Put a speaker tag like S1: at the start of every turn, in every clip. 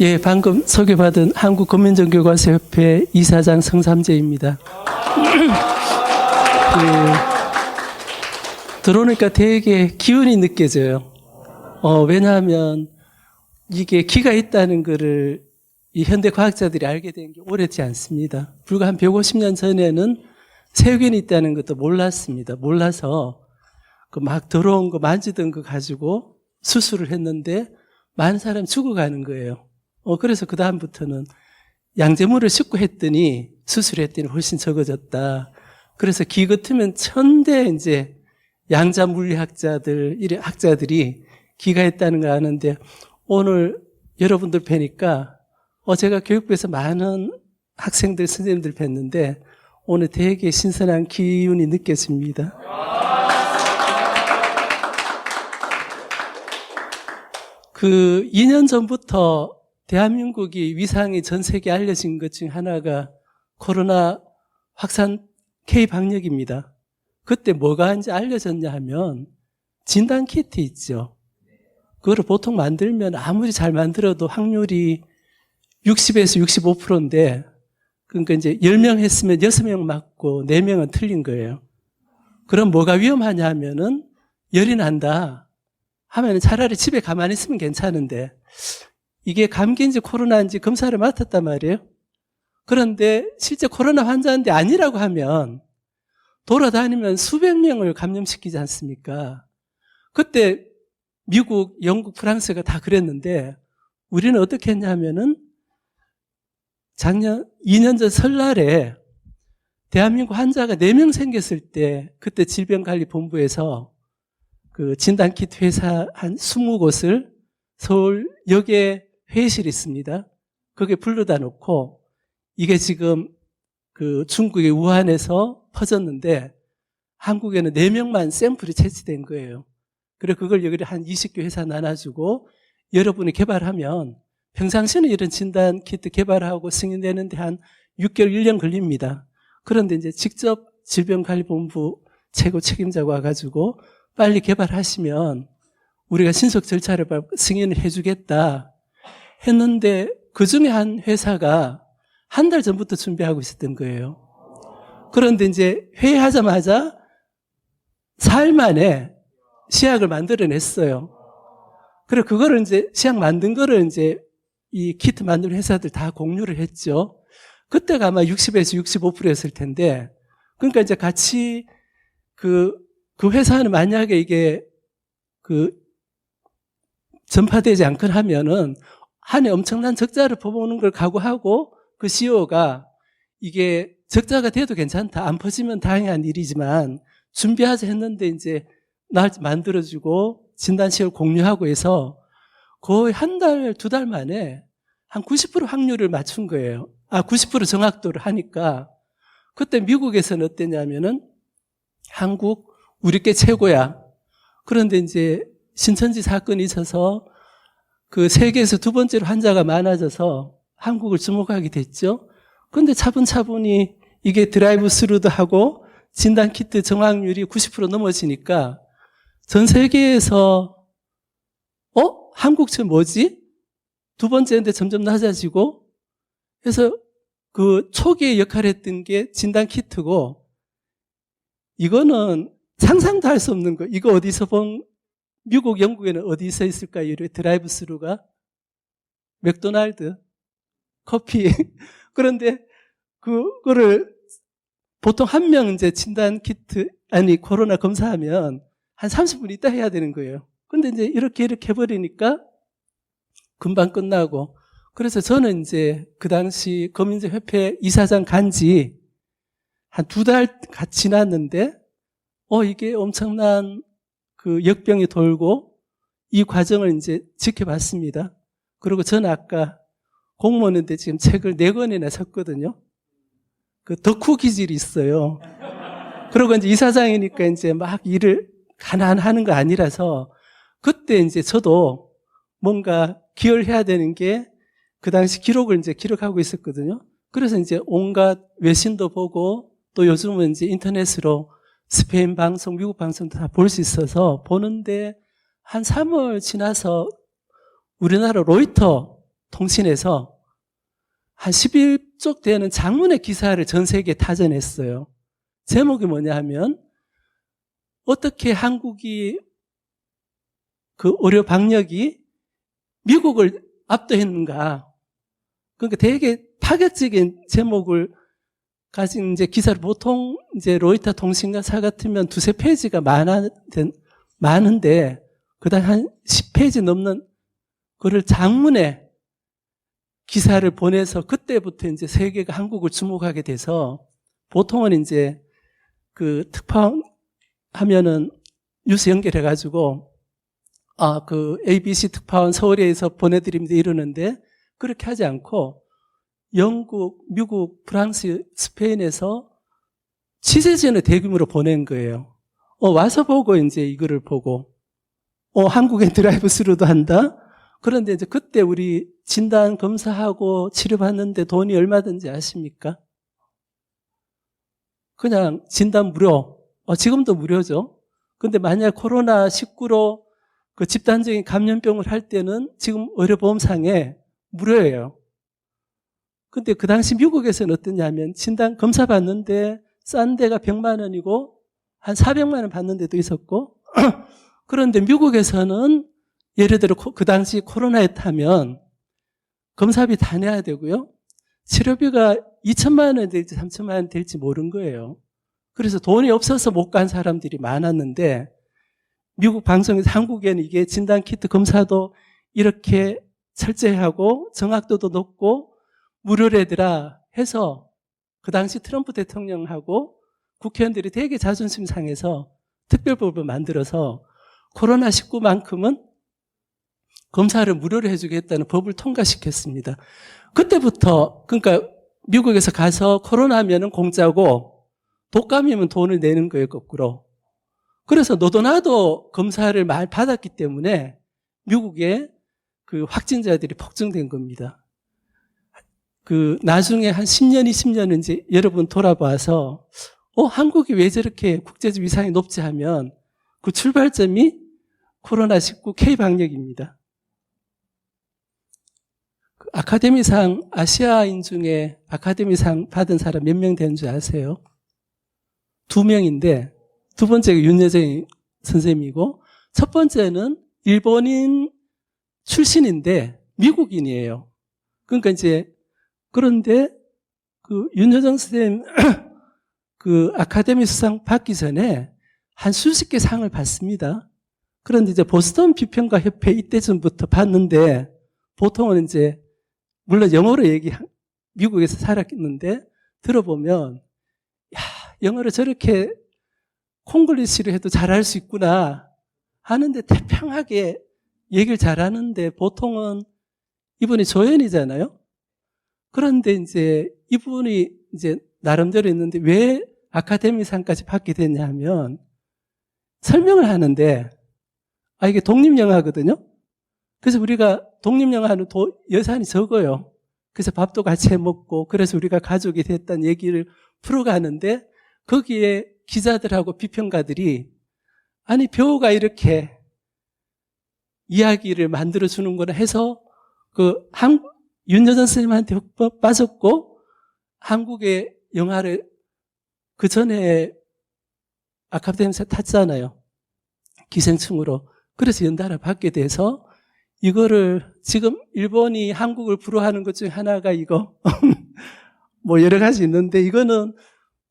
S1: 예, 방금 소개받은 한국국민정교과서협회 이사장 성삼재입니다. 들어오니까 되게 기운이 느껴져요. 왜냐하면 이게 기가 있다는 거를 이 현대 과학자들이 알게 된 게 오래지 않습니다. 불과 한 150년 전에는 세균이 있다는 것도 몰랐습니다. 몰라서 그 막 더러운 거 만지던 거 가지고 수술을 했는데 많은 사람이 죽어가는 거예요. 그래서 그 다음부터는 양재물을 씻고 했더니 수술했더니 훨씬 적어졌다. 그래서 기 같으면 천대 이제 양자 물리학자들, 이런 학자들이 기가 있다는 걸 아는데 오늘 여러분들 뵈니까 제가 교육부에서 많은 학생들, 선생님들 뵀는데 오늘 되게 신선한 기운이 느껴집니다. 그 2년 전부터 대한민국이 위상이 전 세계에 알려진 것 중 하나가 코로나 확산 K-방역입니다. 그때 뭐가 이제 알려졌냐 하면 진단키트 있죠. 그거를 보통 만들면 아무리 잘 만들어도 확률이 60에서 65%인데 그러니까 이제 10명 했으면 6명 맞고 4명은 틀린 거예요. 그럼 뭐가 위험하냐 하면은 열이 난다 하면 차라리 집에 가만히 있으면 괜찮은데 이게 감기인지 코로나인지 검사를 맡았단 말이에요. 그런데 실제 코로나 환자인데 아니라고 하면 돌아다니면 수백 명을 감염시키지 않습니까? 그때 미국, 영국, 프랑스가 다 그랬는데 우리는 어떻게 했냐면은 작년 2년 전 설날에 대한민국 환자가 4명 생겼을 때 그때 질병관리본부에서 그 진단키트 회사 한 20곳을 서울역에 회의실이 있습니다. 거기에 불러다 놓고 이게 지금 그 중국의 우한에서 퍼졌는데 한국에는 4명만 샘플이 채취된 거예요. 그래서 그걸 여기 한 20개 회사 나눠주고 여러분이 개발하면 평상시에는 이런 진단키트 개발하고 승인되는데 한 6개월, 1년 걸립니다. 그런데 이제 직접 질병관리본부 최고 책임자가 와가지고 빨리 개발하시면 우리가 신속 절차를 승인을 해주겠다 했는데 그 중에 한 회사가 한 달 전부터 준비하고 있었던 거예요. 그런데 이제 회의하자마자 4일 만에 시약을 만들어냈어요. 그리고 그거를 이제 시약 만든 거를 이제 이 키트 만드는 회사들 다 공유를 했죠. 그때가 아마 60에서 65%였을 텐데 그러니까 이제 같이 그 회사는 만약에 이게 전파되지 않거나 하면은 한 해 엄청난 적자를 퍼보는 걸 각오하고 그 CEO가 이게 적자가 돼도 괜찮다. 안 퍼지면 다행한 일이지만 준비하자 했는데 이제 날 만들어주고 진단식을 공유하고 해서 거의 한 달, 2달 만에 한 90% 확률을 맞춘 거예요. 90% 정확도를 하니까 그때 미국에서는 어땠냐면은 한국 우리 게 최고야. 그런데 이제 신천지 사건이 있어서 그 세계에서 2번째로 환자가 많아져서 한국을 주목하게 됐죠. 그런데 차분차분히 이게 드라이브 스루도 하고 진단키트 정확률이 90% 넘어지니까 전 세계에서 한국 저 뭐지? 2번째인데 점점 낮아지고 그래서 그 초기에 역할을 했던 게 진단키트고 이거는 상상도 할 수 없는 거. 이거 어디서 미국, 영국에는 어디서 있을까요? 이런 드라이브 스루가 맥도날드, 커피. 그런데 그거를 보통 한 명 이제 진단 키트 코로나 검사하면 한 30분 있다 해야 되는 거예요. 근데 이제 이렇게 해버리니까 금방 끝나고 그래서 저는 이제 그 당시 거민정협회 이사장 간지 한 2달 지났는데 이게 엄청난 그 역병이 돌고 이 과정을 이제 지켜봤습니다. 그리고 저는 아까 공무원인데 지금 책을 4권이나 샀거든요. 그 덕후 기질이 있어요. 그리고 이제 이사장이니까 이제 막 일을 가난하는 거 아니라서 그때 이제 저도 뭔가 기여를 해야 되는 게 그 당시 기록을 이제 기록하고 있었거든요. 그래서 이제 온갖 외신도 보고 또 요즘은 이제 인터넷으로 스페인 방송, 미국 방송도 다 볼 수 있어서 보는데 한 3월 지나서 우리나라 로이터 통신에서 한 11쪽 되는 장문의 기사를 전 세계에 타전했어요. 제목이 뭐냐 하면 어떻게 한국이 그 의료 방역이 미국을 압도했는가. 그러니까 되게 파격적인 제목을 가진 이제 기사를 보통 이제 로이터 통신사사 같으면 두세 페이지가 많은데 그다음 한 10페이지 넘는 그를 장문의 기사를 보내서 그때부터 이제 세계가 한국을 주목하게 돼서 보통은 이제 그 특파원 하면은 뉴스 연결해가지고 그 ABC 특파원 서울에서 보내드립니다 이러는데 그렇게 하지 않고 영국, 미국, 프랑스, 스페인에서 취재진을 대규모로 보낸 거예요. 와서 보고 이제 이거를 보고 한국엔 드라이브 스루도 한다. 그런데 이제 그때 우리 진단 검사하고 치료받는데 돈이 얼마든지 아십니까? 그냥 진단 무료. 지금도 무료죠. 근데 만약 코로나19로 그 집단적인 감염병을 할 때는 지금 의료보험상에 무료예요. 근데 그 당시 미국에서는 어떠냐면 진단 검사 받는데 싼 데가 100만 원이고 한 400만 원 받는 데도 있었고 그런데 미국에서는 예를 들어 그 당시 코로나에 타면 검사비 다 내야 되고요. 치료비가 2천만 원 될지 3천만 원 될지 모르는 거예요. 그래서 돈이 없어서 못 간 사람들이 많았는데 미국 방송에서 한국에는 이게 진단키트 검사도 이렇게 철저히 하고 정확도도 높고 무료래더라 해서 그 당시 트럼프 대통령하고 국회의원들이 되게 자존심 상해서 특별법을 만들어서 코로나19만큼은 검사를 무료로 해주겠다는 법을 통과시켰습니다. 그때부터 그러니까 미국에서 가서 코로나면은 공짜고 독감이면 돈을 내는 거예요, 거꾸로. 그래서 너도나도 검사를 많이 받았기 때문에 미국에 그 확진자들이 폭증된 겁니다. 그 나중에 한 10년, 20년은 이제 여러분 돌아봐서 한국이 왜 저렇게 국제적 위상이 높지 하면 그 출발점이 코로나19 K방역입니다. 아카데미상 아시아인 중에 아카데미상 받은 사람 몇 명 되는 줄 아세요? 2명인데 두 번째가 윤여정 선생님이고 첫 번째는 일본인 출신인데 미국인이에요. 그러니까 이제 그런데 그 윤여정 선생님 그 아카데미 수상 받기 전에 한 수십 개 상을 받습니다. 그런데 이제 보스턴 비평가 협회 이때쯤부터 받는데 보통은 이제 물론 영어로 미국에서 살았는데 들어보면 야, 영어를 저렇게 콩글리시로 해도 잘할 수 있구나 하는데 태평하게 얘기를 잘하는데 보통은 이분이 조연이잖아요. 그런데 이제 이분이 이제 나름대로 있는데 왜 아카데미상까지 받게 됐냐 하면 설명을 하는데 이게 독립영화거든요. 그래서 우리가 독립영화는 예산이 적어요. 그래서 밥도 같이 해 먹고 그래서 우리가 가족이 됐다는 얘기를 풀어가는데 거기에 기자들하고 비평가들이 아니 배우가 이렇게 이야기를 만들어주는구나 해서 윤여정 선생님한테 빠졌고 한국의 영화를 그 전에 아카데미상 탔잖아요. 기생충으로. 그래서 연달아 받게 돼서 이거를 지금 일본이 한국을 부러워하는 것 중에 하나가 이거 뭐 여러 가지 있는데 이거는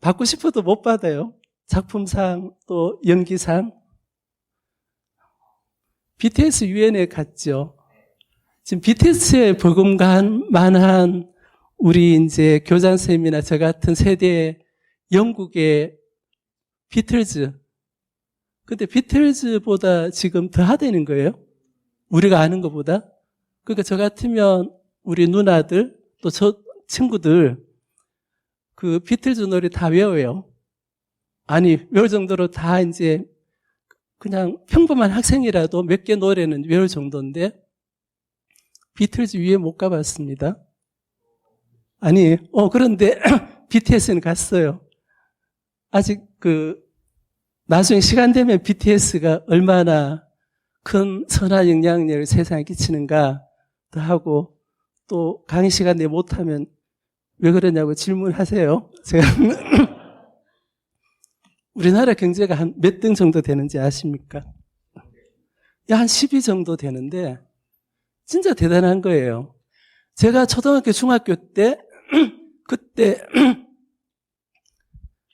S1: 받고 싶어도 못 받아요. 작품상 또 연기상. BTS 유엔에 갔죠. 지금 BTS에 버금갈 만한 우리 이제 교장 선생님이나 저 같은 세대 영국의 비틀즈. 근데 비틀즈보다 지금 더 하대는 거예요. 우리가 아는 것보다. 그러니까 저 같으면 우리 누나들 또 저 친구들 그 비틀즈 노래 다 외워요. 아니 외울 정도로 다 이제 그냥 평범한 학생이라도 몇 개 노래는 외울 정도인데 비틀즈 위에 못 가봤습니다. 아니 그런데 BTS는 갔어요. 아직 나중에 시간 되면 BTS가 얼마나 큰 선한 영향력을 세상에 끼치는가 더 하고 또 강의 시간에 못하면 왜 그러냐고 질문하세요. 제가 우리나라 경제가 한 몇 등 정도 되는지 아십니까? 한 10위 정도 되는데 진짜 대단한 거예요. 제가 초등학교, 중학교 때 그때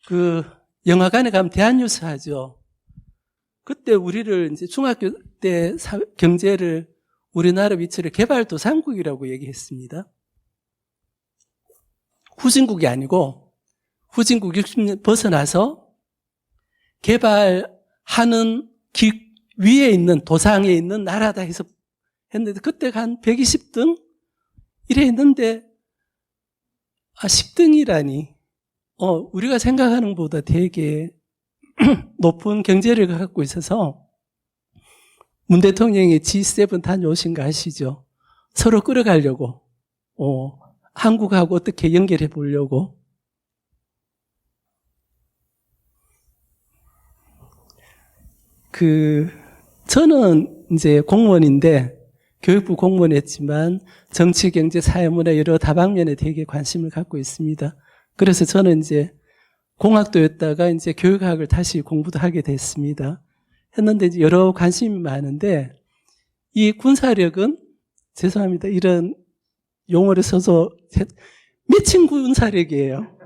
S1: 그 영화관에 가면 대한뉴스 하죠. 그때 우리를 이제 중학교 때 경제를 우리나라 위치를 개발도상국이라고 얘기했습니다. 후진국이 아니고 후진국 60년 벗어나서 개발하는 위에 있는 도상에 있는 나라다 해서 했는데 그때가 한 120등 이래 했는데 10등이라니 우리가 생각하는 것보다 되게 높은 경제를 갖고 있어서 문 대통령이 G7 다녀오신 거 아시죠? 서로 끌어가려고 한국하고 어떻게 연결해 보려고. 저는 이제 공무원인데 교육부 공무원 했지만 정치, 경제, 사회, 문화 여러 다방면에 되게 관심을 갖고 있습니다. 그래서 저는 이제 공학도였다가 이제 교육학을 다시 공부도 하게 됐습니다. 했는데 이제 여러 관심이 많은데 이 군사력은 죄송합니다. 이런 용어를 써서 미친 군사력이에요.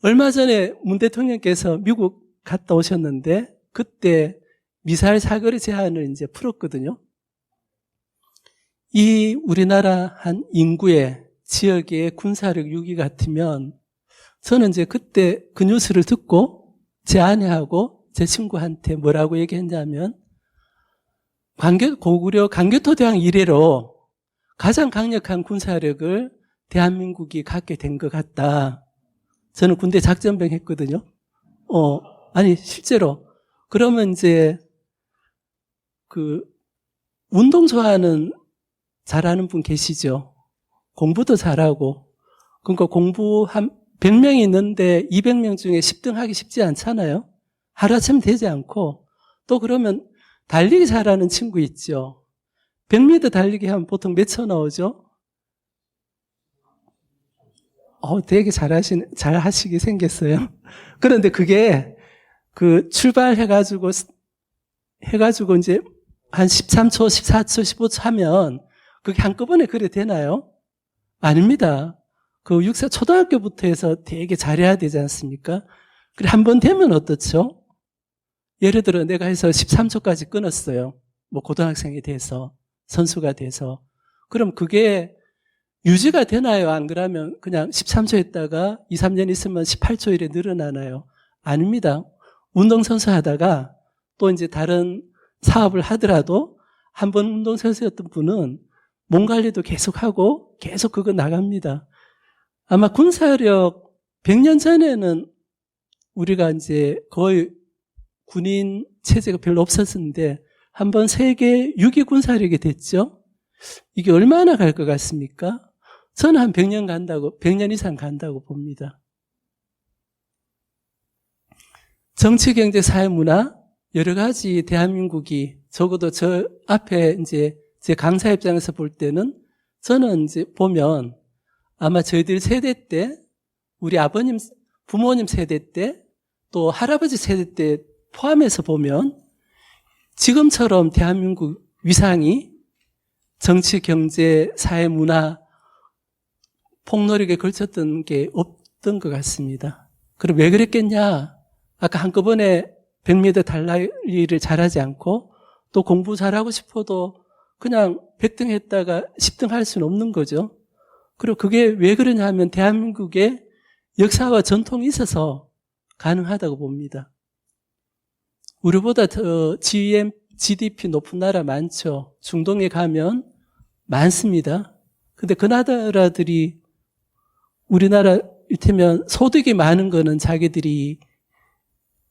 S1: 얼마 전에 문 대통령께서 미국 갔다 오셨는데 그때 미사일 사거리 제한을 이제 풀었거든요. 이 우리나라 한 인구의 지역의 군사력 6위 같으면 저는 이제 그때 그 뉴스를 듣고 제 아내하고 제 친구한테 뭐라고 얘기했냐면 고구려 강교토대왕 이래로 가장 강력한 군사력을 대한민국이 갖게 된 것 같다. 저는 군대 작전병 했거든요. 아니 실제로 그러면 이제 운동 좋아하는 잘하는 분 계시죠? 공부도 잘하고. 그러니까 공부 한 100명이 있는데 200명 중에 10등 하기 쉽지 않잖아요. 하루아침에 되지 않고. 또 그러면 달리기 잘하는 친구 있죠? 100m 달리기 하면 보통 몇 초 나오죠? 되게 잘하시게 생겼어요. 그런데 그게 출발해가지고 이제 한 13초, 14초, 15초 하면 그게 한꺼번에 그래 되나요? 아닙니다. 초등학교부터 해서 되게 잘해야 되지 않습니까? 그래, 한 번 되면 어떻죠? 예를 들어 내가 해서 13초까지 끊었어요. 고등학생이 돼서, 선수가 돼서. 그럼 그게 유지가 되나요? 안 그러면 그냥 13초 했다가 2, 3년 있으면 18초 이래 늘어나나요? 아닙니다. 운동선수 하다가 또 이제 다른 사업을 하더라도 한 번 운동선수였던 분은 몸 관리도 계속하고 계속 그거 나갑니다. 아마 군사력 100년 전에는 우리가 이제 거의 군인 체제가 별로 없었는데 한번 세계 6위 군사력이 됐죠. 이게 얼마나 갈 것 같습니까? 저는 한 100년 이상 간다고 봅니다. 정치, 경제, 사회, 문화 여러 가지 대한민국이 적어도 저 앞에 이제 제 강사 입장에서 볼 때는 저는 이제 보면 아마 저희들 세대 때 우리 아버님, 부모님 세대 때 또 할아버지 세대 때 포함해서 보면 지금처럼 대한민국 위상이 정치, 경제, 사회, 문화 폭로력에 걸쳤던 게 없던 것 같습니다. 그럼 왜 그랬겠냐? 아까 한꺼번에 100m 달리기를 잘하지 않고 또 공부 잘하고 싶어도 그냥 100등 했다가 10등 할 수는 없는 거죠. 그리고 그게 왜 그러냐 하면 대한민국의 역사와 전통이 있어서 가능하다고 봅니다. 우리보다 더 GDP 높은 나라 많죠. 중동에 가면 많습니다. 근데 그 나라들이 우리나라 이를테면 소득이 많은 거는 자기들이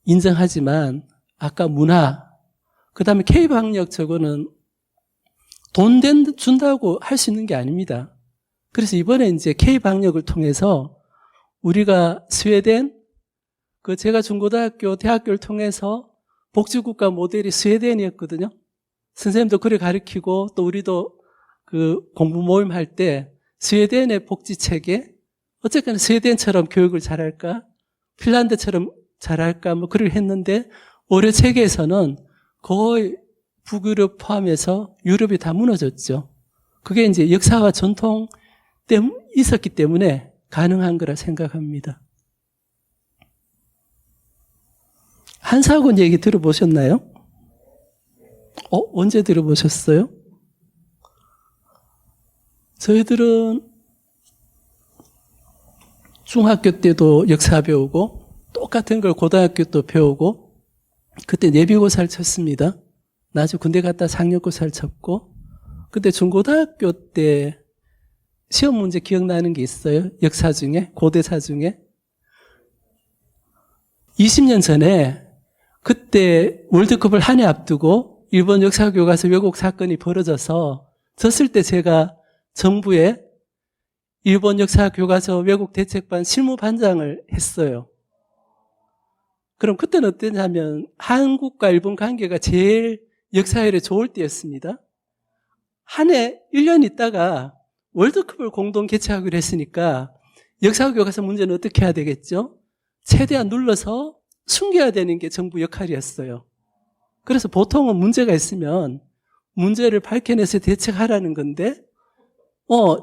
S1: 인정하지만 아까 문화, 그 다음에 K방역 저거는 돈 준다고 할 수 있는 게 아닙니다. 그래서 이번에 이제 K방역을 통해서 우리가 스웨덴, 제가 중고등학교, 대학교를 통해서 복지국가 모델이 스웨덴이었거든요. 선생님도 그래 가르치고 또 우리도 그 공부 모임 할 때 스웨덴의 복지 체계, 어쨌거나 스웨덴처럼 교육을 잘할까, 핀란드처럼 잘할까, 뭐 그걸 했는데 올해 체계에서는 거의 북유럽 포함해서 유럽이 다 무너졌죠. 그게 이제 역사와 전통 있었기 때문에 가능한 거라 생각합니다. 한사학원 얘기 들어보셨나요? 언제 들어보셨어요? 저희들은 중학교 때도 역사 배우고 똑같은 걸 고등학교 때 배우고 그때 예비고사를 쳤습니다. 나중에 군대 갔다 상력고사를 쳤고 그때 중고등학교 때 시험 문제 기억나는 게 있어요. 역사 중에, 고대사 중에. 20년 전에 그때 월드컵을 한 해 앞두고 일본 역사교과서 왜곡 사건이 벌어져서 졌을 때 제가 정부에 일본 역사교과서 왜곡 대책반 실무반장을 했어요. 그럼 그때는 어땠냐면 한국과 일본 관계가 제일 역사열에 좋을 때였습니다. 한 해 1년 있다가 월드컵을 공동 개최하기로 했으니까 역사교과서 문제는 어떻게 해야 되겠죠? 최대한 눌러서 숨겨야 되는 게 정부 역할이었어요. 그래서 보통은 문제가 있으면 문제를 밝혀내서 대책하라는 건데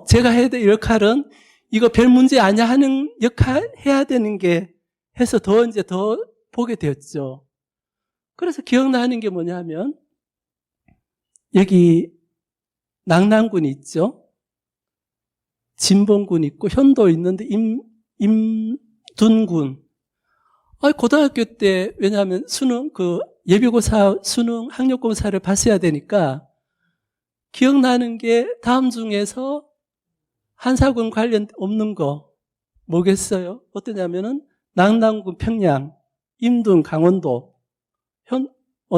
S1: 제가 해야 될 역할은 이거 별 문제 아니야 하는 역할 해야 되는 게 해서 더 보게 되었죠. 그래서 기억나는 게 뭐냐면 여기 낙랑군 있죠. 진봉군 있고 현도 있는데 임둔군. 고등학교 때 왜냐하면 수능 예비고사 수능 학력고사를 봤어야 되니까 기억나는 게 다음 중에서 한사군 관련 없는 거 뭐겠어요? 어떠냐면은 낙랑군 평양, 임둔 강원도,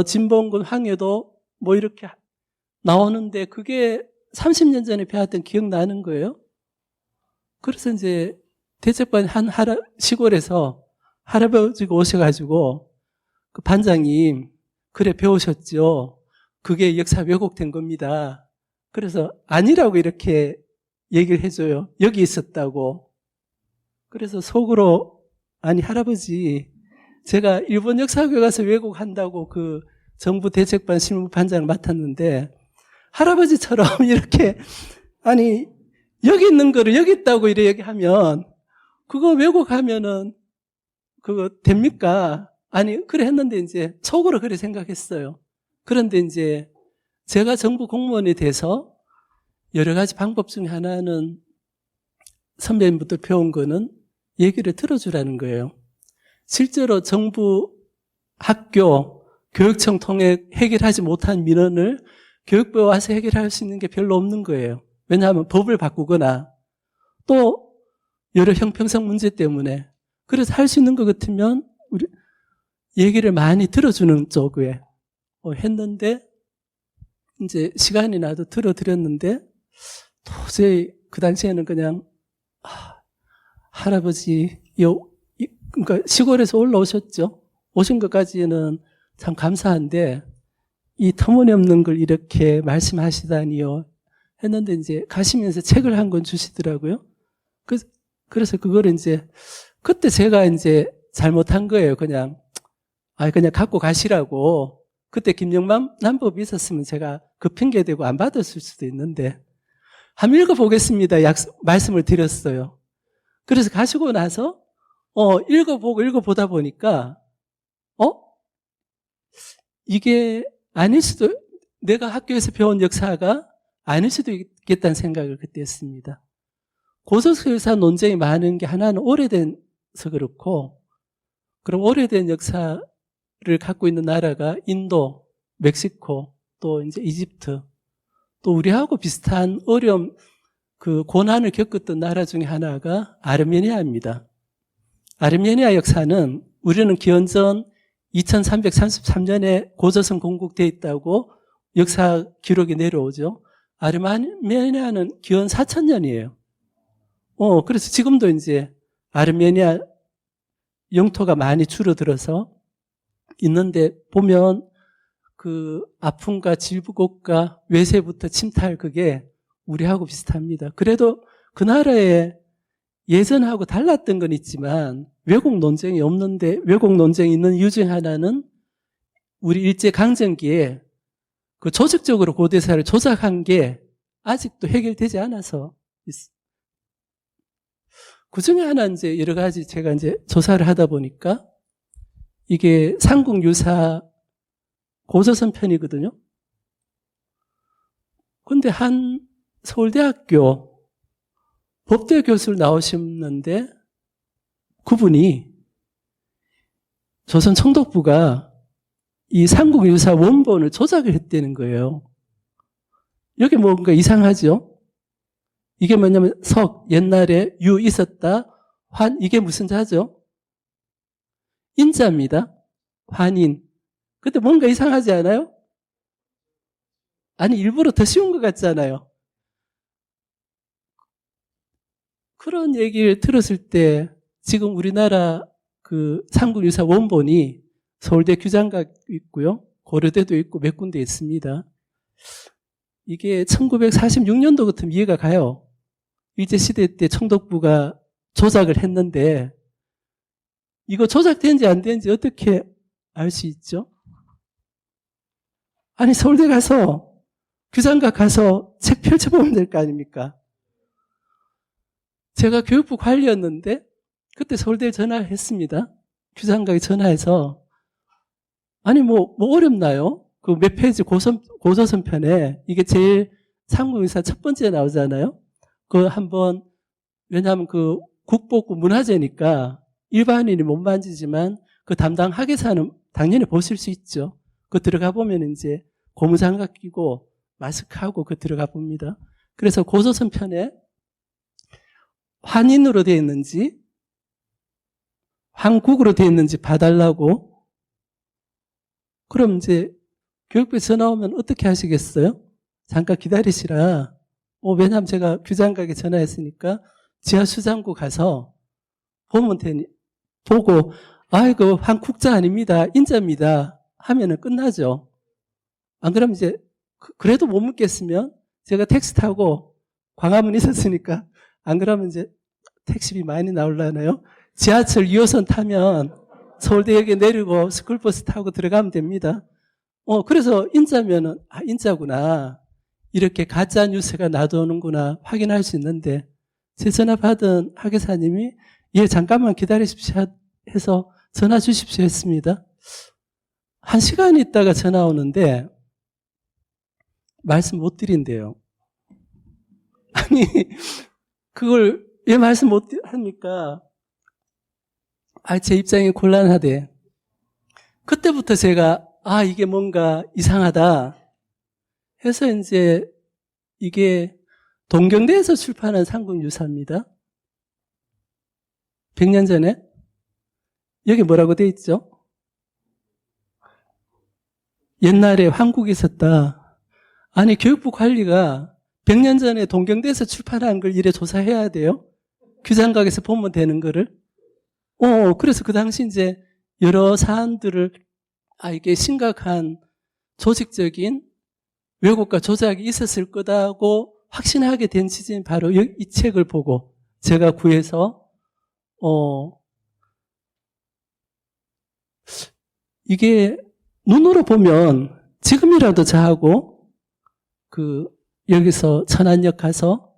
S1: 진봉군 황해도 뭐 이렇게 나오는데 그게 30년 전에 배웠던 기억나는 거예요. 그래서 이제 대책반 시골에서 할아버지가 오셔가지고 그 반장님 그래 배우셨죠? 그게 역사 왜곡된 겁니다. 그래서 아니라고 이렇게 얘기를 해줘요. 여기 있었다고. 그래서 속으로 아니 할아버지 제가 일본 역사교과서 왜곡한다고 그 정부 대책반 실무반장을 맡았는데 할아버지처럼 이렇게 아니 여기 있는 거를 여기 있다고 이렇게 얘기하면 그거 왜곡하면은 그거 됩니까? 아니 그래 했는데 이제 속으로 그래 생각했어요. 그런데 이제 제가 정부 공무원이 돼서 여러 가지 방법 중에 하나는 선배님부터 배운 거는 얘기를 들어주라는 거예요. 실제로 정부 학교 교육청 통해 해결하지 못한 민원을 교육부에 와서 해결할 수 있는 게 별로 없는 거예요. 왜냐하면 법을 바꾸거나 또 여러 형평성 문제 때문에 그래서 할 수 있는 것 같으면 우리 얘기를 많이 들어주는 쪽에 했는데 이제 시간이 나도 들어드렸는데 도저히 그 당시에는 그냥 할아버지 그러니까 시골에서 올라오셨죠. 오신 것까지는 참 감사한데 이 터무니없는 걸 이렇게 말씀하시다니요 했는데 이제 가시면서 책을 한 권 주시더라고요. 그래서 그거를 이제 그때 제가 이제 잘못한 거예요. 그냥 갖고 가시라고. 그때 김영만 남법이 있었으면 제가 그 핑계 대고 안 받았을 수도 있는데 한번 읽어보겠습니다. 말씀을 드렸어요. 그래서 가시고 나서 읽어보다 보니까 이게 아닐 수도 내가 학교에서 배운 역사가 아닐 수도 있겠다는 생각을 그때 했습니다. 고속설사 논쟁이 많은 게 하나는 오래돼서 그렇고 그럼 오래된 역사를 갖고 있는 나라가 인도, 멕시코, 또 이제 이집트, 또 우리하고 비슷한 어려움, 그 고난을 겪었던 나라 중에 하나가 아르메니아입니다. 아르메니아 역사는 우리는 기원전 2333년에 고조선 건국되어 있다고 역사 기록이 내려오죠. 아르메니아는 기원 4000년이에요. 그래서 지금도 이제 아르메니아 영토가 많이 줄어들어서 있는데 보면 그 아픔과 질부곡과 외세부터 침탈 그게 우리하고 비슷합니다. 그래도 그 나라에 예전하고 달랐던 건 있지만 왜곡 논쟁이 없는데, 왜곡 논쟁이 있는 이유 중 하나는 우리 일제강점기에 그 조직적으로 고대사를 조작한 게 아직도 해결되지 않아서 있습니다. 그 중에 하나 이제 여러 가지 제가 이제 조사를 하다 보니까 이게 삼국유사 고조선 편이거든요. 근데 한 서울대학교 법대 교수를 나오셨는데 그분이 조선 총독부가 이 삼국유사 원본을 조작을 했다는 거예요. 여기 뭔가 이상하죠? 이게 뭐냐면 옛날에 유 있었다, 이게 무슨 자죠? 인자입니다. 환인. 근데 뭔가 이상하지 않아요? 아니, 일부러 더 쉬운 것 같잖아요. 그런 얘기를 들었을 때 지금 우리나라 그 삼국유사 원본이 서울대 규장각 있고요. 고려대도 있고 몇 군데 있습니다. 이게 1946년도 같으면 이해가 가요. 일제시대 때 총독부가 조작을 했는데 이거 조작된지 안 된지 어떻게 알 수 있죠? 아니, 서울대 가서 규장각 가서 책 펼쳐보면 될 거 아닙니까? 제가 교육부 관리였는데 그때 서울대에 전화를 했습니다. 규장각에 전화해서 아니 뭐 어렵나요? 그 몇 페이지 고조선 편에 이게 제일 삼국유사 첫 번째 나오잖아요. 그 한번, 왜냐하면 그 국보고 문화재니까 일반인이 못 만지지만 그 담당 학예사는 당연히 보실 수 있죠. 그 들어가 보면 이제 고무장갑 끼고 마스크하고 그 들어가 봅니다. 그래서 고조선 편에 환인으로 되어 있는지 한국으로 되어 있는지 봐달라고. 그럼 이제 교육부에 전화 오면 어떻게 하시겠어요? 잠깐 기다리시라. 왜냐하면 제가 규장각에 전화했으니까 지하 수장고 가서 보면 되니, 보고 아이고 한국자 아닙니다, 인자입니다 하면은 끝나죠. 안 그러면 이제 그래도 못 묻겠으면 제가 택시 타고 광화문 있었으니까, 안 그러면 이제 택시비 많이 나오려나요? 지하철 2호선 타면 서울대역에 내리고 스쿨버스 타고 들어가면 됩니다. 그래서 인자면은 인자구나, 이렇게 가짜 뉴스가 나도는구나 확인할 수 있는데, 제 전화 받은 학예사님이 예 잠깐만 기다리십시오 해서 전화 주십시오 했습니다. 1시간 있다가 전화 오는데 말씀 못 드린대요. 아니 그걸 왜 말씀 못 합니까? 제 입장이 곤란하대. 그때부터 제가 이게 뭔가 이상하다 해서 이제 이게 동경대에서 출판한 삼국유사입니다. 100년 전에. 여기 뭐라고 돼 있죠? 옛날에 황국이 있었다. 아니, 교육부 관리가 100년 전에 동경대에서 출판한 걸 이래 조사해야 돼요? 규장각에서 보면 되는 거를. 그래서 그 당시 이제 여러 사안들을, 이게 심각한 조직적인 왜곡과 조작이 있었을 거다고 확신하게 된 지점이 바로 이 책을 보고 제가 구해서, 이게 눈으로 보면 지금이라도 저하고 여기서 천안역 가서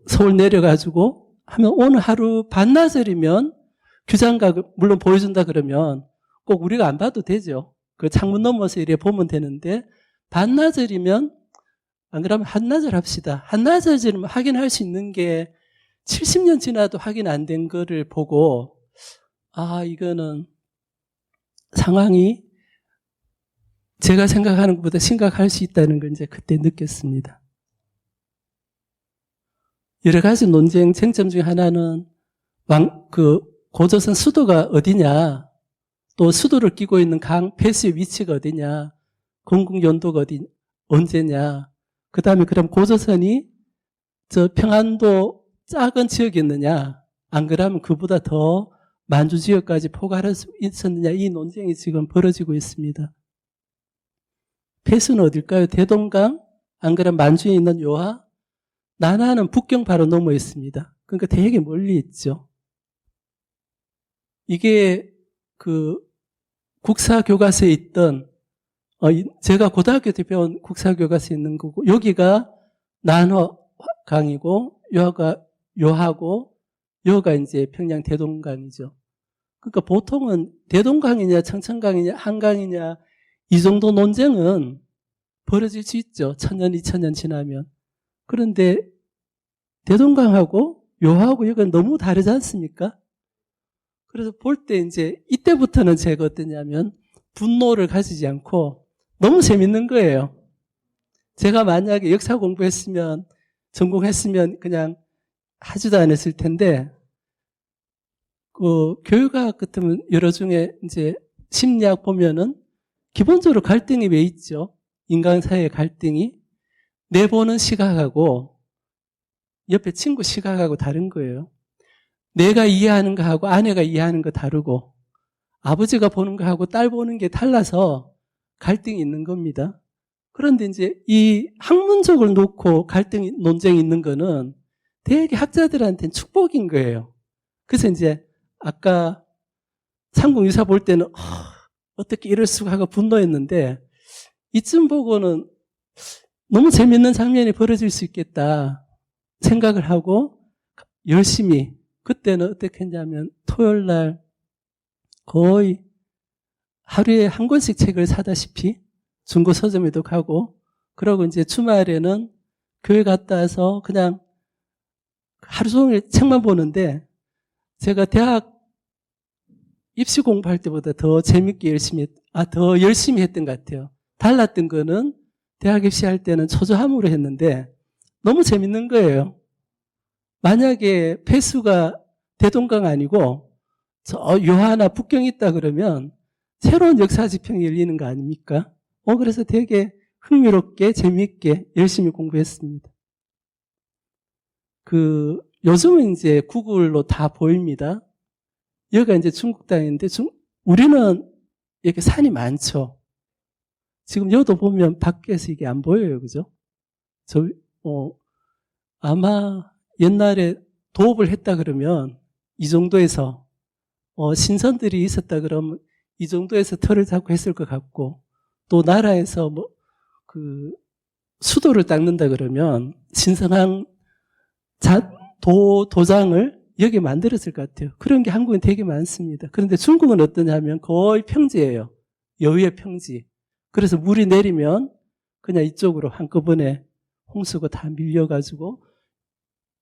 S1: 서울 내려가지고 하면 오늘 하루 반나절이면 규장각 물론 보여준다 그러면 꼭 우리가 안 봐도 되죠. 그 창문 넘어서 이래 보면 되는데, 반나절이면, 안 그러면 한나절 합시다. 한나절이면 확인할 수 있는 게 70년 지나도 확인 안 된 거를 보고, 이거는 상황이 제가 생각하는 것보다 심각할 수 있다는 걸 이제 그때 느꼈습니다. 여러 가지 논쟁, 쟁점 중에 하나는 고조선 수도가 어디냐, 또 수도를 끼고 있는 강 폐수의 위치가 어디냐, 건국 연도가 언제냐, 그 다음에 그럼 고조선이 저 평안도 작은 지역이었느냐, 안 그러면 그보다 더 만주 지역까지 포괄할 수 있었느냐, 이 논쟁이 지금 벌어지고 있습니다. 폐수는 어딜까요? 대동강 안 그러면 만주에 있는 요하, 나나는 북경 바로 넘어 있습니다. 그러니까 되게 멀리 있죠. 이게 그 국사교과서에 있던 제가 고등학교 때 배운 국사교과서에 있는 거고, 여기가 난허강이고 요하가 요하고 여가 이제 평양 대동강이죠. 그러니까 보통은 대동강이냐 청천강이냐 한강이냐 이 정도 논쟁은 벌어질 수 있죠. 1000년, 2000년 지나면. 그런데 대동강하고 요하고 여기는 너무 다르지 않습니까? 그래서 볼 때 이제 이때부터는 제가 어떠냐면 분노를 가지지 않고 너무 재밌는 거예요. 제가 만약에 역사 공부했으면 전공했으면 그냥 하지도 않았을 텐데 그 교육학 같으면 여러 중에 이제 심리학 보면은 기본적으로 갈등이 왜 있죠? 인간 사이의 갈등이 내보는 시각하고 옆에 친구 시각하고 다른 거예요. 내가 이해하는 거하고 아내가 이해하는 거 다르고 아버지가 보는 거하고 딸 보는 게 달라서 갈등이 있는 겁니다. 그런데 이제 이 학문적으로 놓고 갈등이 논쟁이 있는 거는 되게 학자들한테는 축복인 거예요. 그래서 이제 아까 삼국유사 볼 때는 어떻게 이럴 수가 하고 분노했는데 이쯤 보고는 너무 재밌는 장면이 벌어질 수 있겠다 생각을 하고 열심히 그때는 어떻게 했냐면 토요일 날 거의 하루에 한 권씩 책을 사다시피 중고 서점에도 가고 그러고 이제 주말에는 교회 갔다 와서 그냥 하루 종일 책만 보는데 제가 대학 입시 공부할 때보다 더 재밌게 더 열심히 했던 것 같아요. 달랐던 거는 대학 입시할 때는 초조함으로 했는데 너무 재밌는 거예요. 만약에 폐수가 대동강 아니고 저 요하나 북경이 있다 그러면 새로운 역사 지평이 열리는 거 아닙니까? 그래서 되게 흥미롭게 재미있게 열심히 공부했습니다. 요즘은 이제 구글로 다 보입니다. 여기가 이제 중국 땅인데 우리는 이렇게 산이 많죠. 지금 여도 보면 밖에서 이게 안 보여요, 그죠? 아마 옛날에 도읍을 했다 그러면 이 정도에서 신선들이 있었다 그러면 이 정도에서 털을 잡고 했을 것 같고 또 나라에서 수도를 닦는다 그러면 신성한 도장을 여기 만들었을 것 같아요. 그런 게 한국엔 되게 많습니다. 그런데 중국은 어떠냐면 거의 평지예요. 여유의 평지. 그래서 물이 내리면 그냥 이쪽으로 한꺼번에 홍수가 다 밀려가지고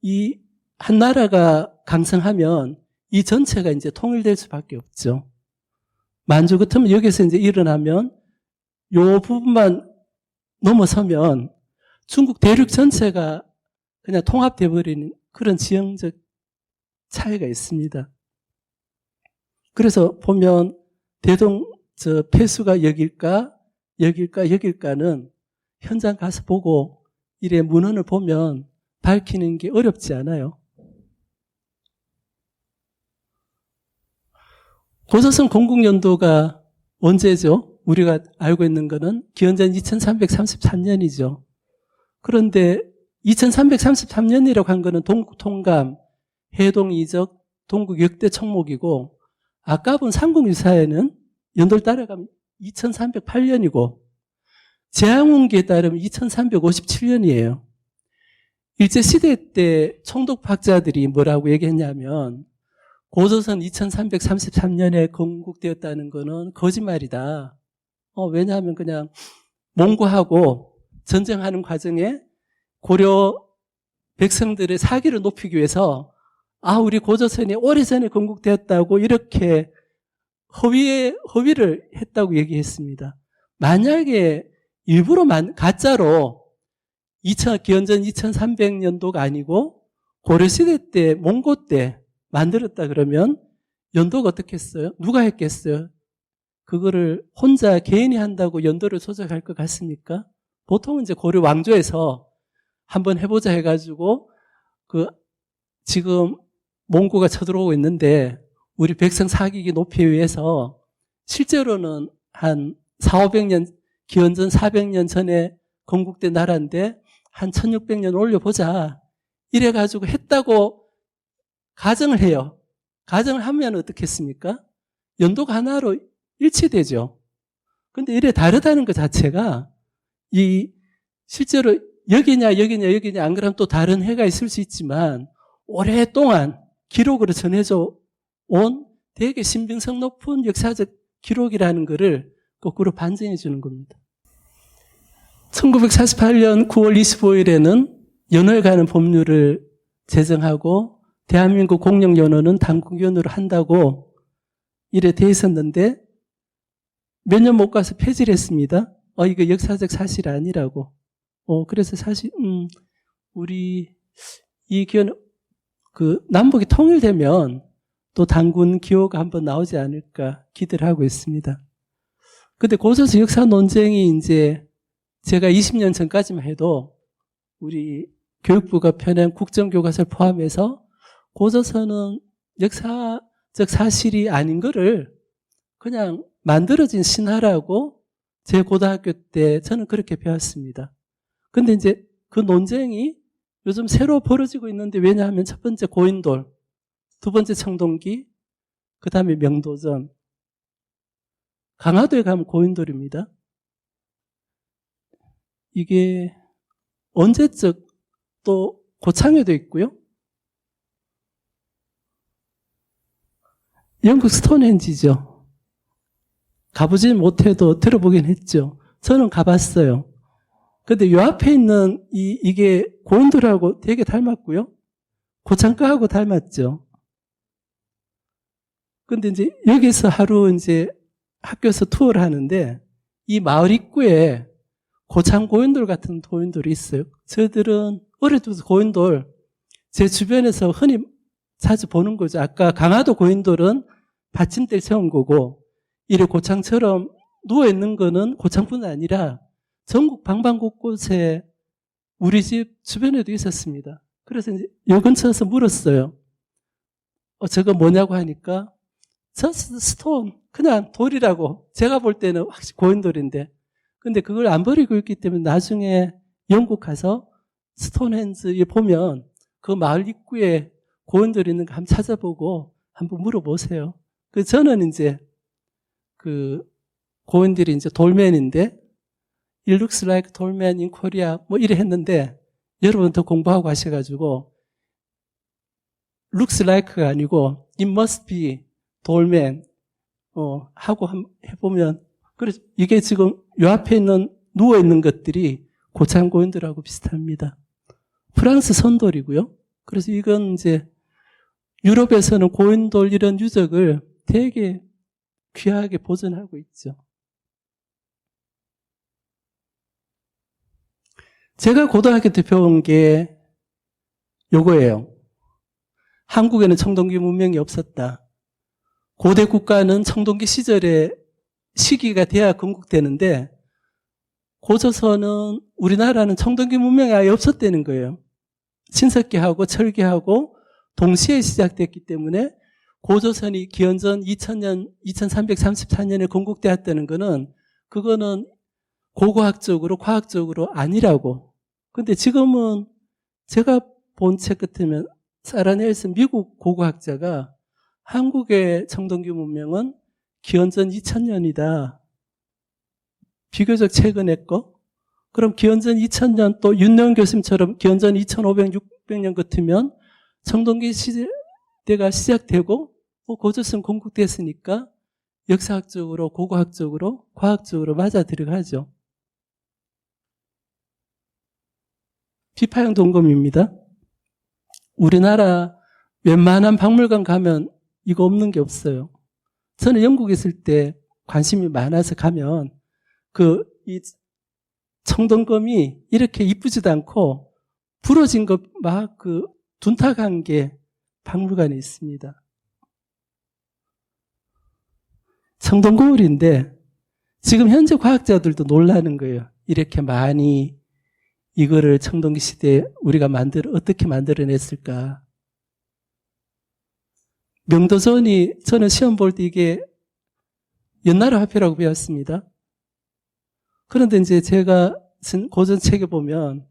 S1: 이 한 나라가 강성하면 이 전체가 이제 통일될 수밖에 없죠. 만주 같으면 여기서 이제 일어나면 요 부분만 넘어서면 중국 대륙 전체가 그냥 통합돼 버리는 그런 지형적 차이가 있습니다. 그래서 보면 폐수가 여길까는 현장 가서 보고 이래 문헌을 보면 밝히는 게 어렵지 않아요. 고조선 건국연도가 언제죠? 우리가 알고 있는 거는 기원전 2333년이죠. 그런데 2333년이라고 한 거는 동국통감, 해동이적, 동국 역대 청목이고 아까 본 삼국유사에는 연도를 따라가면 2308년이고 제왕운기에 따르면 2357년이에요. 일제시대 때 총독학자들이 뭐라고 얘기했냐면 고조선 2333년에 건국되었다는 거는 거짓말이다. 왜냐하면 그냥 몽고하고 전쟁하는 과정에 고려 백성들의 사기를 높이기 위해서 우리 고조선이 오래전에 건국되었다고 이렇게 허위를 했다고 얘기했습니다. 만약에 일부러 가짜로 기원전 2300년도가 아니고 고려시대 때 몽고 때 만들었다 그러면 연도가 어떻게 했어요? 누가 했겠어요? 그거를 혼자 개인이 한다고 연도를 조작할 것 같습니까? 보통은 이제 고려 왕조에서 한번 해보자 해가지고 지금 몽고가 쳐들어오고 있는데 우리 백성 사기기 높이기 위해서 실제로는 한 400~500년 기원전 400년 전에 건국된 나라인데 한 1600년 올려보자. 이래가지고 했다고 가정을 해요. 가정을 하면 어떻겠습니까? 연도가 하나로 일치되죠. 근데 이래 다르다는 것 자체가 실제로 여기냐 안 그러면 또 다른 해가 있을 수 있지만 오랫동안 기록으로 전해져 온 되게 신빙성 높은 역사적 기록이라는 것을 거꾸로 반증해 주는 겁니다. 1948년 9월 25일에는 연호에 관한 법률을 제정하고 대한민국 공영연호는 당국연호를 한다고 이래 돼 있었는데 몇 년 못 가서 폐지를 했습니다. 이거 역사적 사실이 아니라고. 그래서 사실 우리 남북이 통일되면 또 단군 기호가 한번 나오지 않을까 기대를 하고 있습니다. 근데 고조선 역사 논쟁이 이제 제가 20년 전까지만 해도 우리 교육부가 펴낸 국정교과서를 포함해서 고조선은 역사적 사실이 아닌 거를 그냥 만들어진 신화라고 제 고등학교 때 저는 그렇게 배웠습니다. 근데 이제 그 논쟁이 요즘 새로 벌어지고 있는데 왜냐하면 첫 번째 고인돌, 두 번째 청동기, 그 다음에 명도전. 강화도에 가면 고인돌입니다. 이게 언제적 또 고창에도 있고요. 영국 스톤헨지죠. 가보진 못해도 들어보긴 했죠. 저는 가봤어요. 근데 요 앞에 있는 이게 고인돌하고 되게 닮았고요. 고창가하고 닮았죠. 근데 이제 여기서 하루 이제 학교에서 투어를 하는데 이 마을 입구에 고창 고인돌 같은 고인돌이 있어요. 저희들은 어릴 때부터 고인돌 제 주변에서 흔히 자주 보는 거죠. 아까 강화도 고인돌은 받침대를 세운 거고 이래 고창처럼 누워있는 거는 고창뿐 아니라 전국 방방곳곳에 우리 집 주변에도 있었습니다. 그래서 이제 요 근처에서 물었어요. 저거 뭐냐고 하니까 저 스톤 그냥 돌이라고 제가 볼 때는 확실히 고인돌인데 근데 그걸 안 버리고 있기 때문에 나중에 영국 가서 스톤헨즈에 보면 그 마을 입구에 고인돌 있는 거 한번 찾아보고 한번 물어보세요. 저는 이제 그 고인돌이 이제 돌맨인데 It looks like 돌맨 in Korea 뭐 이래 했는데 여러분 더 공부하고 하셔가지고 looks like가 아니고 it must be 돌맨 하고 해보면 그래서 이게 지금 요 앞에 있는 누워있는 것들이 고창 고인돌하고 비슷합니다. 프랑스 선돌이고요. 그래서 이건 이제 유럽에서는 고인돌 이런 유적을 되게 귀하게 보존하고 있죠. 제가 고등학교 때 배운 게 요거예요. 한국에는 청동기 문명이 없었다. 고대 국가는 청동기 시절에 시기가 돼야 건국되는데 고조선은 우리나라는 청동기 문명이 아예 없었다는 거예요. 신석기하고 철기하고 동시에 시작됐기 때문에 고조선이 기원전 2000년, 2334년에 건국되었다는 거는 그거는 고고학적으로 과학적으로 아니라고. 근데 지금은 제가 본 책 같으면 사라 넬슨 미국 고고학자가 한국의 청동기 문명은 기원전 2000년이다. 비교적 최근에 거. 그럼 기원전 2000년 또 윤영 교수님처럼 기원전 2500, 600년 같으면 청동기 시대가 시작되고 고조선 건국됐으니까 역사학적으로 고고학적으로 과학적으로 맞아 들어가죠. 비파형 동검입니다. 우리나라 웬만한 박물관 가면 이거 없는 게 없어요. 저는 영국에 있을 때 관심이 많아서 가면 이 청동검이 이렇게 이쁘지도 않고 부러진 것 막 둔탁한 게 박물관에 있습니다. 청동거울인데 지금 현재 과학자들도 놀라는 거예요. 이렇게 많이 이거를 청동기 시대에 우리가 어떻게 만들어냈을까. 명도전이 저는 시험 볼 때 이게 연나라 화폐라고 배웠습니다. 그런데 이제 제가 쓴 고전책에 보면,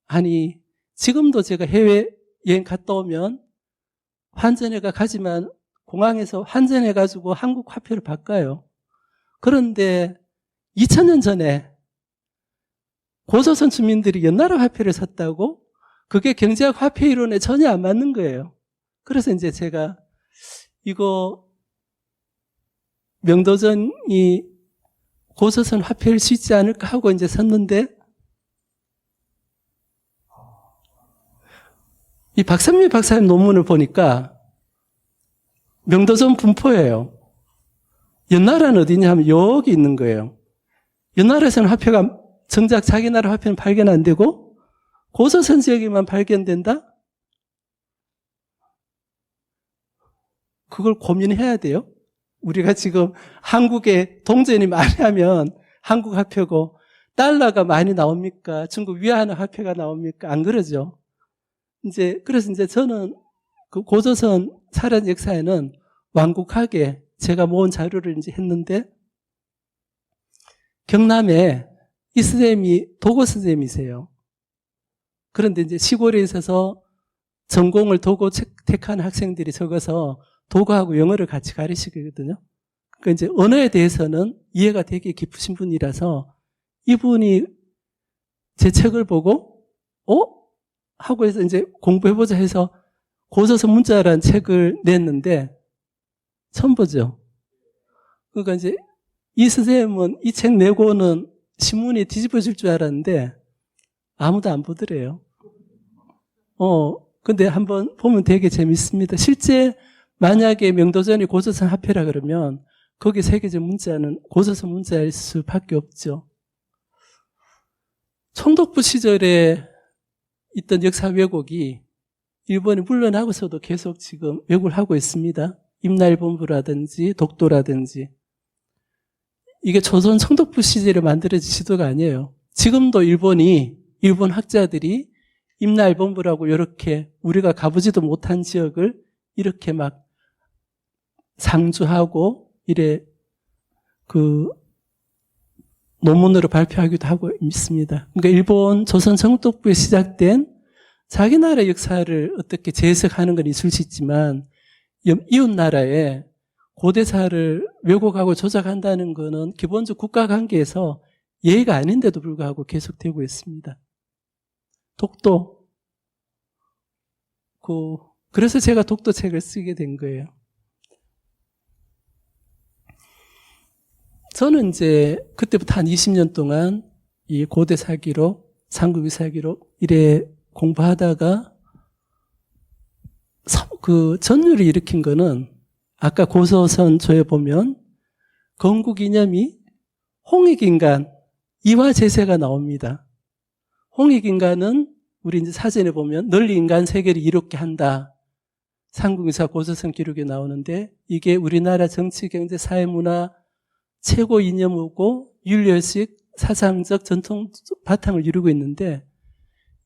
S1: 아니, 지금도 제가 해외여행 갔다 오면 환전회가 가지만 공항에서 환전해가지고 한국 화폐를 바꿔요. 그런데 2000년 전에 고조선 주민들이 연나라 화폐를 샀다고? 그게 경제학 화폐 이론에 전혀 안 맞는 거예요. 그래서 이제 제가 이거 명도전이 고조선 화폐일 수 있지 않을까 하고 이제 샀는데, 이 박삼미 박사님 논문을 보니까 명도전 분포예요. 연나라는 어디냐 하면 여기 있는 거예요. 연나라에서는 화폐가 정작 자기 나라 화폐는 발견 안 되고 고조선 지역에만 발견된다? 그걸 고민해야 돼요. 우리가 지금 한국에 동전이 많이 하면 한국 화폐고 달러가 많이 나옵니까? 중국 위안화 화폐가 나옵니까? 안 그러죠. 그래서 저는 그 고조선 사란 역사에는 완곡하게 제가 모은 자료를 이제 했는데, 경남에 이 선생님이 도고 선생님이세요. 그런데 이제 시골에 있어서 전공을 도고 택하는 학생들이 적어서 도고하고 영어를 같이 가르치거든요. 그러니까 이제 언어에 대해서는 이해가 되게 깊으신 분이라서 이분이 제 책을 보고, 하고 해서 이제 공부해보자 해서 고조선 문자라는 책을 냈는데, 처음 보죠. 그러니까 이제 이 선생님은 이 책 내고는 신문이 뒤집어질 줄 알았는데 아무도 안 보더래요. 근데 한번 보면 되게 재밌습니다. 실제 만약에 명도전이 고조선 화폐라 그러면 거기 새겨진 문자는 고조선 문자일 수밖에 없죠. 총독부 시절에 있던 역사 왜곡이 일본이 물러나고서도 계속 지금 왜곡을 하고 있습니다. 임날본부라든지 독도라든지. 이게 조선 총독부 시절에 만들어진 지도가 아니에요. 지금도 일본 학자들이 임날본부라고 이렇게 우리가 가보지도 못한 지역을 이렇게 막 상주하고 이래 그 논문으로 발표하기도 하고 있습니다. 그러니까 일본 조선 총독부에 시작된 자기 나라 역사를 어떻게 재해석하는 건 있을 수 있지만 이웃 나라에 고대사를 왜곡하고 조작한다는 것은 기본적 국가 관계에서 예의가 아닌데도 불구하고 계속되고 있습니다. 독도. 그래서 제가 독도 책을 쓰게 된 거예요. 저는 이제 그때부터 한 20년 동안 이 고대 사기록, 삼국위 사기록 이래 공부하다가 그 전율을 일으킨 거는 아까 고서선조에 보면 건국 이념이 홍익인간, 이화제세가 나옵니다. 홍익인간은 우리 이제 사전에 보면 널리 인간 세계를 이롭게 한다. 삼국유사 고서선 기록에 나오는데 이게 우리나라 정치, 경제, 사회, 문화 최고 이념이고 윤리의식, 사상적 전통 바탕을 이루고 있는데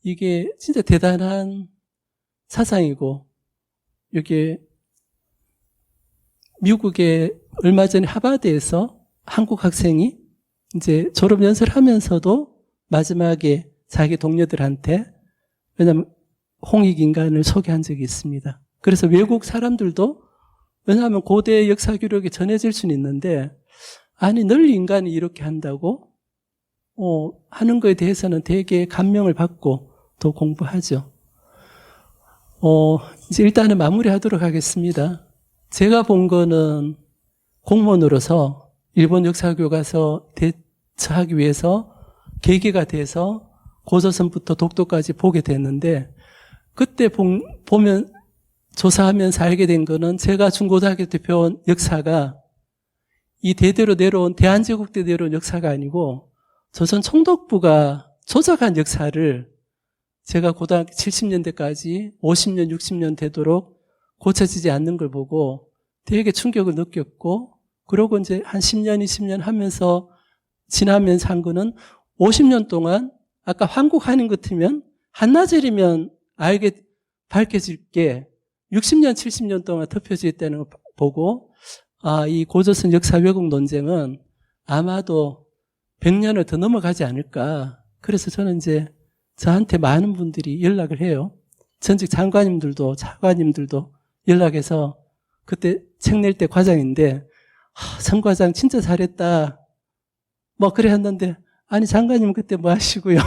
S1: 이게 진짜 대단한 사상이고 이게 미국의 얼마 전에 하버드에서 한국 학생이 이제 졸업 연설을 하면서도 마지막에 자기 동료들한테 왜냐하면 홍익인간을 소개한 적이 있습니다. 그래서 외국 사람들도 왜냐하면 고대 역사 기록이 전해질 수는 있는데 아니 널리 인간이 이렇게 한다고 하는 거에 대해서는 되게 감명을 받고 더 공부하죠. 이제 일단은 마무리하도록 하겠습니다. 제가 본 거는 공무원으로서 일본 역사교과서 대처하기 위해서 계기가 돼서 고조선부터 독도까지 보게 됐는데 그때 보면 조사하면서 알게 된 거는 제가 중고등학교 때 배운 역사가 이 대대로 내려온 대한제국 때 내려온 역사가 아니고 조선 총독부가 조작한 역사를 제가 고등학교 70년대까지 50년, 60년 되도록 고쳐지지 않는 걸 보고 되게 충격을 느꼈고 그러고 이제 한 10년, 20년 하면서 지나면서 한 거는 50년 동안 아까 환국하는 것 같으면 한나절이면 밝혀질 게 60년, 70년 동안 덮여져 있다는 걸 보고 이 고조선 역사 왜곡 논쟁은 아마도 100년을 더 넘어가지 않을까 그래서 저는 이제 저한테 많은 분들이 연락을 해요. 전직 장관님들도 차관님들도 연락해서 그때 책 낼 때 과장인데 성 과장 진짜 잘했다. 뭐 그래 했는데 아니 장관님 그때 뭐 하시고요.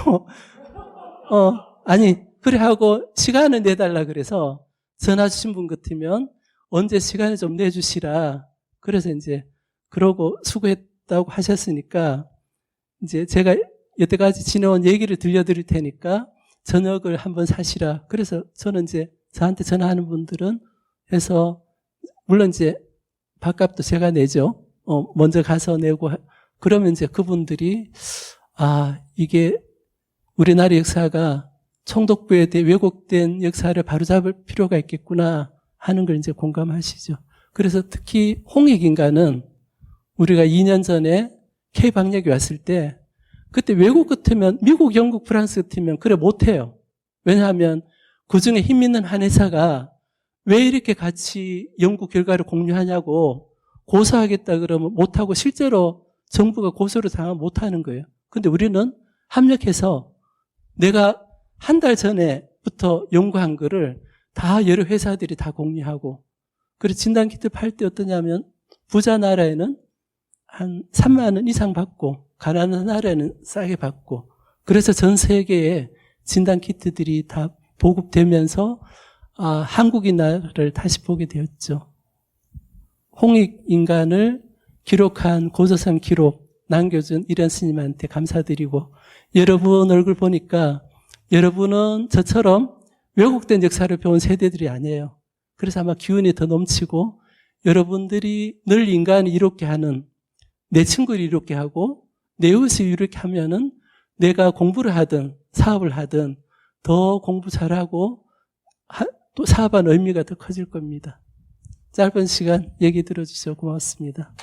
S1: 아니 그래 하고 시간을 내달라 그래서 전화 주신 분 같으면 언제 시간을 좀 내주시라. 그래서 이제 그러고 수고했다고 하셨으니까 이제 제가 여태까지 지내온 얘기를 들려드릴 테니까 저녁을 한번 사시라. 그래서 저는 이제 저한테 전화하는 분들은 해서 물론 이제 밥값도 제가 내죠. 먼저 가서 내고 그러면 이제 그분들이 이게 우리나라 역사가 총독부에 대해 왜곡된 역사를 바로잡을 필요가 있겠구나 하는 걸 이제 공감하시죠. 그래서 특히 홍익인가는 우리가 2년 전에 K방역이 왔을 때 그때 외국 같으면 미국, 영국, 프랑스 같으면 그래 못해요. 왜냐하면 그중에 힘 있는 한 회사가 왜 이렇게 같이 연구 결과를 공유하냐고 고소하겠다 그러면 못하고 실제로 정부가 고소를 당하면 못하는 거예요. 근데 우리는 합력해서 내가 한 달 전에부터 연구한 거를 다 여러 회사들이 다 공유하고 그리고 진단키트 팔 때 어떠냐면 부자 나라에는 한 3만 원 이상 받고 가난한 나라에는 싸게 받고 그래서 전 세계에 진단키트들이 다 보급되면서 한국인 나라를 다시 보게 되었죠. 홍익인간을 기록한 고조선 기록 남겨준 이런 스님한테 감사드리고 여러분 얼굴 보니까 여러분은 저처럼 왜곡된 역사를 배운 세대들이 아니에요. 그래서 아마 기운이 더 넘치고 여러분들이 늘 인간을 이롭게 하는 내 친구를 이롭게 하고 내 이웃을 이롭게 하면은 내가 공부를 하든 사업을 하든 더 공부 잘하고 또 사업한 의미가 더 커질 겁니다. 짧은 시간 얘기 들어주셔서 고맙습니다.